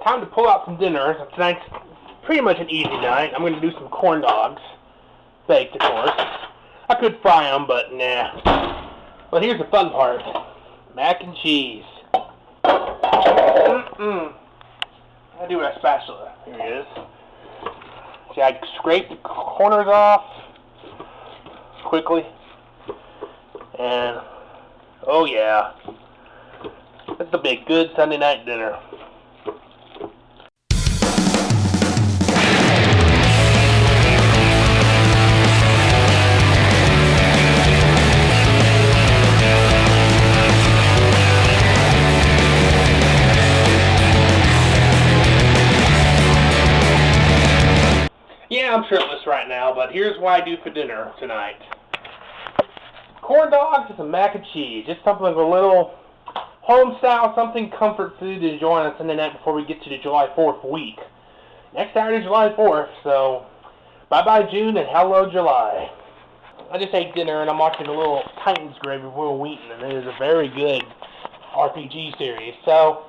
time to pull out some dinner. Tonight's pretty much an easy night. I'm going to do some corn dogs. Baked, of course. I could fry them, but nah. But here's the fun part. Mac and cheese. I do with a spatula. Here it is. See, I scrape the corners off quickly. And, oh yeah. This will be a good Sunday night dinner. Yeah, I'm shirtless right now, but here's what I do for dinner tonight. Corn dogs and some mac and cheese. Just something like a little home style, something comfort food to enjoy on Sunday night before we get to the July 4th week. Next Saturday is July 4th, so bye-bye June and hello July. I just ate dinner and I'm watching a little Titans Grave with Will Wheaton, and it is a very good RPG series. So,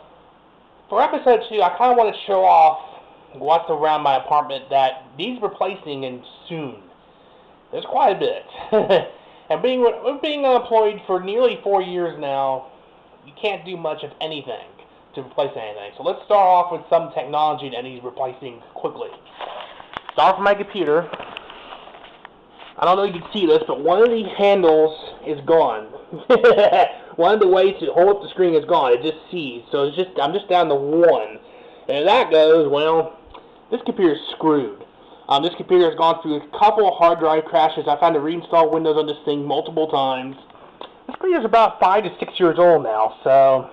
for episode 2, I kind of want to show off what's around my apartment that needs replacing and soon. There's quite a bit. And being unemployed for nearly 4 years now, you can't do much of anything to replace anything. So let's start off with some technology that needs replacing quickly. Start with my computer. I don't know if you can see this, but one of these handles is gone. One of the ways to hold up the screen is gone. It just seized. So I'm just down to one. And if that goes, well, this computer is screwed. This computer has gone through a couple of hard drive crashes. I've had to reinstall Windows on this thing multiple times. This computer is about 5 to 6 years old now, so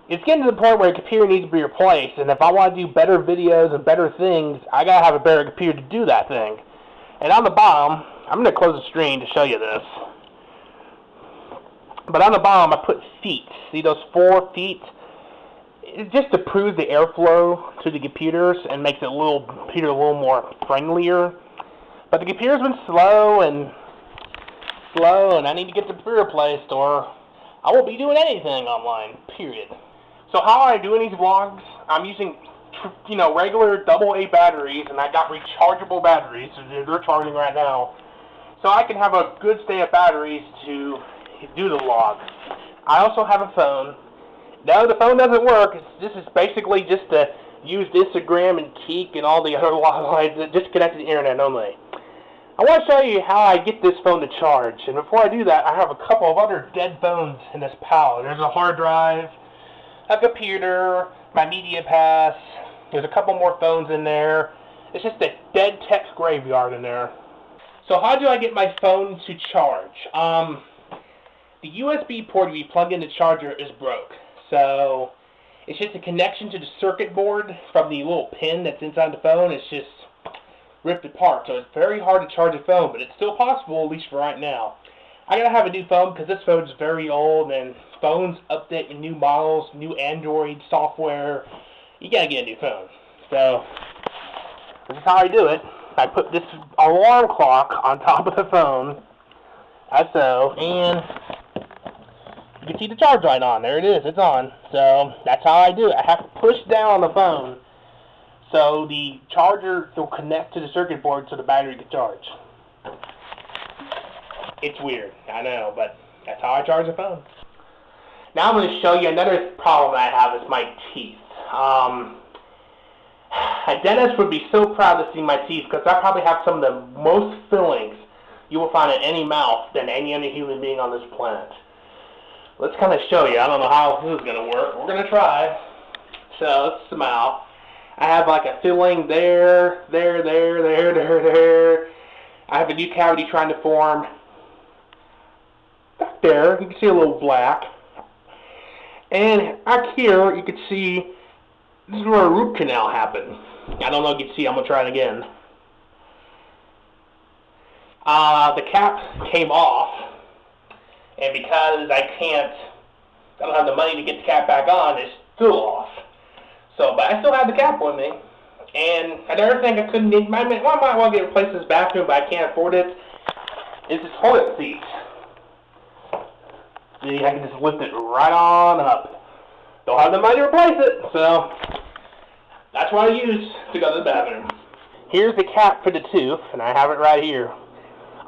it's getting to the point where a computer needs to be replaced. And if I want to do better videos and better things, I gotta have a better computer to do that thing. And on the bottom, I'm gonna close the screen to show you this. But on the bottom, I put feet. See those 4 feet? It just improves the airflow to the computers and makes it a little more friendlier. But the computer's been slow, and I need to get the computer replaced, or I won't be doing anything online. Period. So how I do these vlogs? I'm using, regular AA batteries, and I got rechargeable batteries. So they're charging right now, so I can have a good stay of batteries to do the vlog. I also have a phone. No, the phone doesn't work. This is basically just to use Instagram and Geek and all the other lines, just connect to the internet only. I want to show you how I get this phone to charge. And before I do that, I have a couple of other dead phones in this pile. There's a hard drive, a computer, my media pass. There's a couple more phones in there. It's just a dead text graveyard in there. So how do I get my phone to charge? The USB port you plug in the charger is broke. So it's just a connection to the circuit board from the little pin that's inside the phone. It's just ripped apart. So it's very hard to charge a phone, but it's still possible, at least for right now. I gotta have a new phone because this phone is very old, and phones update with new models, new Android software. You gotta get a new phone. So this is how I do it. I put this alarm clock on top of the phone, as so, and you can see the charge light on. There it is. It's on. So that's how I do it. I have to push down on the phone so the charger will connect to the circuit board so the battery can charge. It's weird, I know, but that's how I charge the phone. Now I'm going to show you another problem I have is my teeth. A dentist would be so proud to see my teeth because I probably have some of the most fillings you will find in any mouth than any other human being on this planet. Let's kind of show you. I don't know how this is going to work. We're going to try. So let's smile. I have like a filling there. I have a new cavity trying to form back there. You can see a little black. And back here, you can see this is where a root canal happened. I don't know if you can see. I'm going to try it again. The cap came off. And because I don't have the money to get the cap back on, it's still off. So, but I still have the cap with me. And another thing I couldn't need, I might want to get replaced this bathroom, but I can't afford it, is this toilet seat. See, I can just lift it right on up. Don't have the money to replace it, so That's what I use to go to the bathroom. Here's the cap for the tooth, and I have it right here.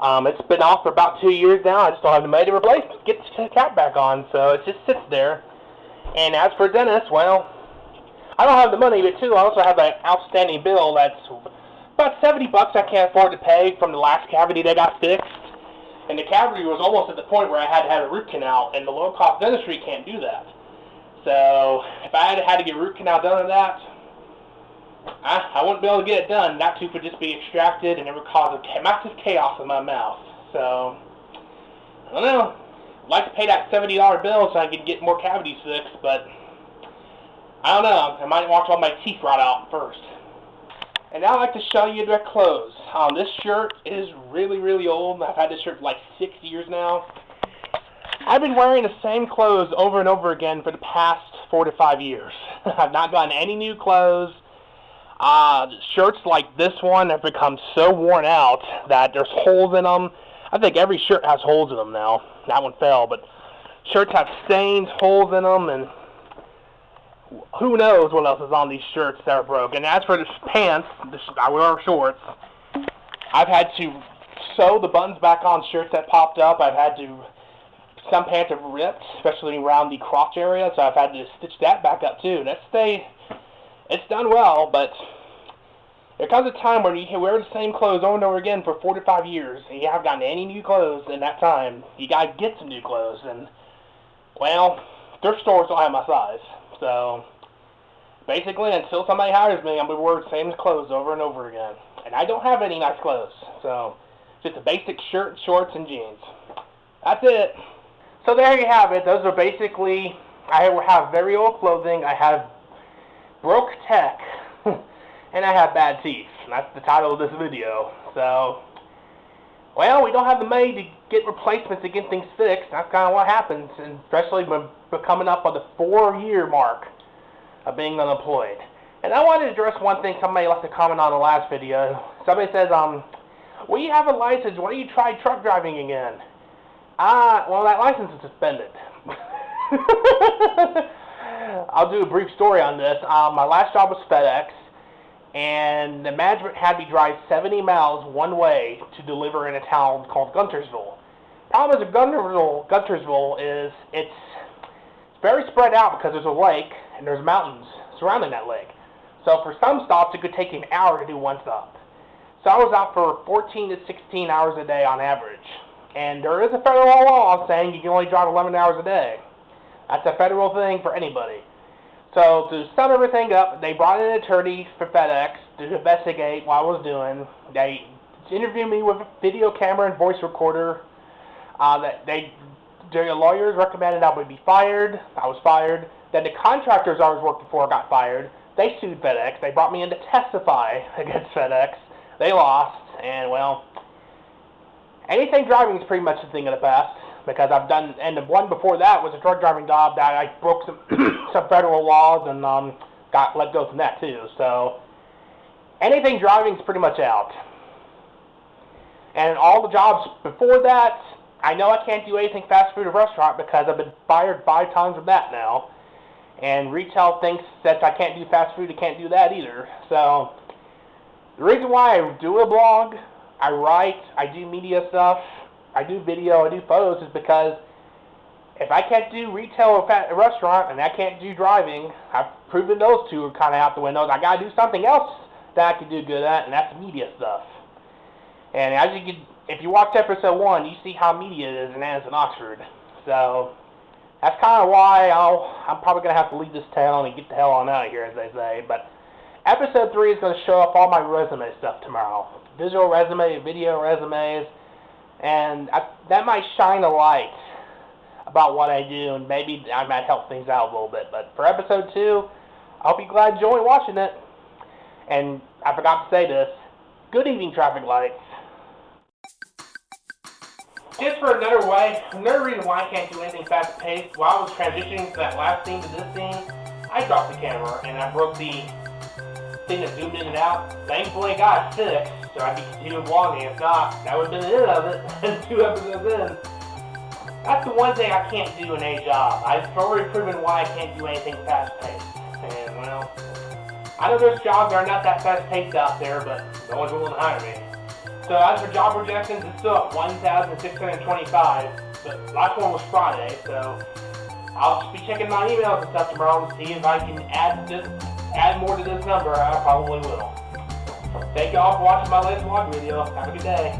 It's been off for about 2 years now. I just don't have the money to replace it, get the cap back on, so it just sits there. And as for dentist, well, I don't have the money, but too, I also have an outstanding bill that's about $70 I can't afford to pay from the last cavity that got fixed. And the cavity was almost at the point where I had to have a root canal, and the low-cost dentistry can't do that. So if I had to get a root canal done on that, I wouldn't be able to get it done. That tooth would just be extracted, and it would cause a massive chaos in my mouth. So, I don't know. I'd like to pay that $70 bill so I could get more cavities fixed, but I don't know. I might watch all my teeth rot out first. And now I'd like to show you the clothes. This shirt is really, really old. I've had this shirt for like 6 years now. I've been wearing the same clothes over and over again for the past 4 to 5 years. I've not gotten any new clothes. Shirts like this one have become so worn out that there's holes in them. I think every shirt has holes in them now. That one fell, but shirts have stains, holes in them, and who knows what else is on these shirts that are broken. As for the pants, I wear shorts. I've had to sew the buttons back on shirts that popped up. Some pants have ripped, especially around the crotch area, so I've had to stitch that back up too. It's done well, but there comes a time where you wear the same clothes over and over again for 4 to 5 years, and you haven't gotten any new clothes in that time. You gotta get some new clothes, and, well, thrift stores don't have my size. So, basically, until somebody hires me, I'm gonna wear the same clothes over and over again. And I don't have any nice clothes, so, just a basic shirt, shorts, and jeans. That's it. So there you have it. Those are basically, I have very old clothing, I have broke tech, and I have bad teeth. And that's the title of this video. So, well, we don't have the money to get replacements to get things fixed. That's kind of what happens, and especially when we're coming up on the 4-year mark of being unemployed. And I wanted to address one thing somebody left a comment on the last video. Somebody says, well, you have a license. Why don't you try truck driving again? Well, that license is suspended. I'll do a brief story on this. My last job was FedEx, and the management had me drive 70 miles one way to deliver in a town called Guntersville. Problem is, Guntersville is it's very spread out because there's a lake and there's mountains surrounding that lake. So for some stops, it could take you an hour to do one stop. So I was out for 14 to 16 hours a day on average. And there is a federal law saying you can only drive 11 hours a day. That's a federal thing for anybody. So to sum everything up, they brought in an attorney for FedEx to investigate what I was doing. They interviewed me with a video camera and voice recorder. The lawyers recommended I would be fired. I was fired. Then the contractors I was working for got fired. They sued FedEx. They brought me in to testify against FedEx. They lost, and well, anything driving is pretty much a thing of the past, because I've done, and the one before that was a drug driving job that I broke some federal laws and got let go from that too. So anything driving is pretty much out. And all the jobs before that, I know I can't do anything fast food or restaurant because I've been fired 5 times from that now. And retail thinks that I can't do fast food, I can't do that either. So the reason why I do a blog, I write, I do media stuff, I do video, I do photos is because if I can't do retail or restaurant and I can't do driving, I've proven those two are kind of out the window. I got to do something else that I can do good at, and that's media stuff. And as you can, if you watch episode 1, you see how media is in Anniston, Oxford. So that's kind of why I'm probably going to have to leave this town and get the hell on out of here, as they say. But episode 3 is going to show up all my resume stuff tomorrow. Visual resume, video resumes, and that might shine a light about what I do, and maybe I might help things out a little bit. But for episode 2, I hope you glad you enjoyed watching it. And I forgot to say this, good evening, traffic lights. Just for another reason why I can't do anything fast-paced, while I was transitioning from that last scene to this scene, I dropped the camera and I broke the thing that zoomed in and out. Thankfully, I got it fixed, so I could continue vlogging. If not, that would have been the end of it, and 2 episodes in. That's the one thing I can't do in a job. I've already proven why I can't do anything fast-paced. And, well, I know there's jobs that are not that fast-paced out there, but no one's willing to hire me. So as for job projections, it's still at 1,625, but last one was Friday, so I'll just be checking my emails and stuff tomorrow to see if I can add more to this number. I probably will. Thank you all for watching my latest vlog video. Have a good day.